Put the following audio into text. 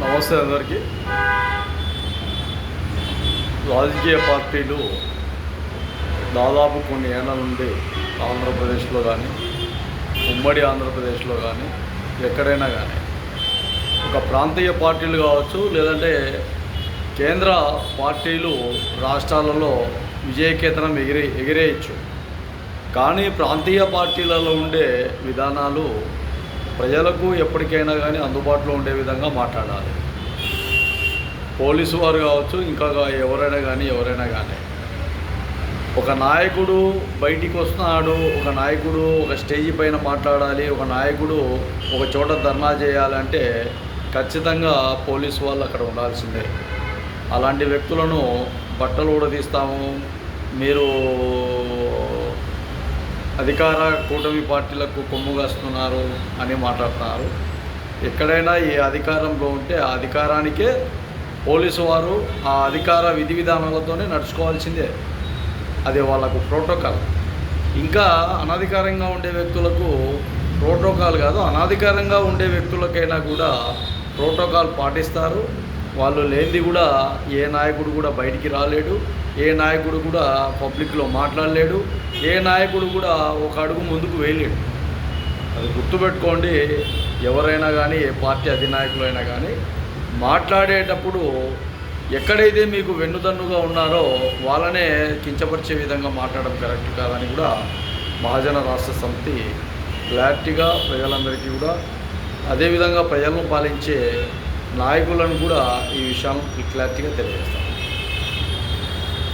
నమస్తే అందరికీ. రాజకీయ పార్టీలు దాదాపు కొన్ని ఏళ్ల నుండి ఆంధ్రప్రదేశ్లో కానీ, ఉమ్మడి ఆంధ్రప్రదేశ్లో కానీ, ఎక్కడైనా కానీ ఒక ప్రాంతీయ పార్టీలు కావచ్చు, లేదంటే కేంద్ర పార్టీలు రాష్ట్రాలలో విజయకేతనం ఎగిరేయచ్చు. కానీ ప్రాంతీయ పార్టీలలో ఉండే విధానాలు ప్రజలకు ఎప్పటికైనా కానీ అందుబాటులో ఉండే విధంగా మాట్లాడాలి. పోలీసు వారు కావచ్చు, ఇంకా ఎవరైనా కానీ ఒక నాయకుడు బయటికి వస్తున్నాడు, ఒక నాయకుడు ఒక స్టేజీ పైన మాట్లాడాలి, ఒక నాయకుడు ఒక చోట ధర్నా చేయాలంటే ఖచ్చితంగా పోలీసు వాళ్ళు అక్కడ ఉండాల్సిందే. అలాంటి వ్యక్తులను బట్టలు ఊడదీస్తాము, మీరు అధికార కూటమి పార్టీలకు కొమ్ముగాస్తున్నారు అని మాట్లాడుతున్నారు. ఎక్కడైనా ఏ అధికారంలో ఉంటే ఆ అధికారానికే పోలీసు వారు ఆ అధికార విధి విధానాలతోనే నడుచుకోవాల్సిందే. అది వాళ్ళకు ప్రోటోకాల్. ఇంకా అనధికారంగా ఉండే వ్యక్తులకు ప్రోటోకాల్ కాదు, అనధికారంగా ఉండే వ్యక్తులకైనా కూడా ప్రోటోకాల్ పాటిస్తారు. వాళ్ళు లేనిది కూడా ఏ నాయకుడు కూడా బయటికి రాలేడు, ఏ నాయకుడు కూడా పబ్లిక్లో మాట్లాడలేడు, ఏ నాయకుడు కూడా ఒక అడుగు ముందుకు వేయలేడు. అది గుర్తుపెట్టుకోండి. ఎవరైనా కానీ, ఏ పార్టీ అధినాయకులైనా కానీ మాట్లాడేటప్పుడు ఎక్కడైతే మీకు వెన్నుదన్నుగా ఉన్నారో వాళ్ళనే కించపరిచే విధంగా మాట్లాడడం కరెక్ట్ కాదని కూడా మహాజన రాష్ట్ర సమితి క్లారిటీగా ప్రజలందరికీ కూడా, అదేవిధంగా ప్రజలను పాలించే నాయకులను కూడా ఈ విషయాలను క్లారిటీగా తెలియజేస్తారు.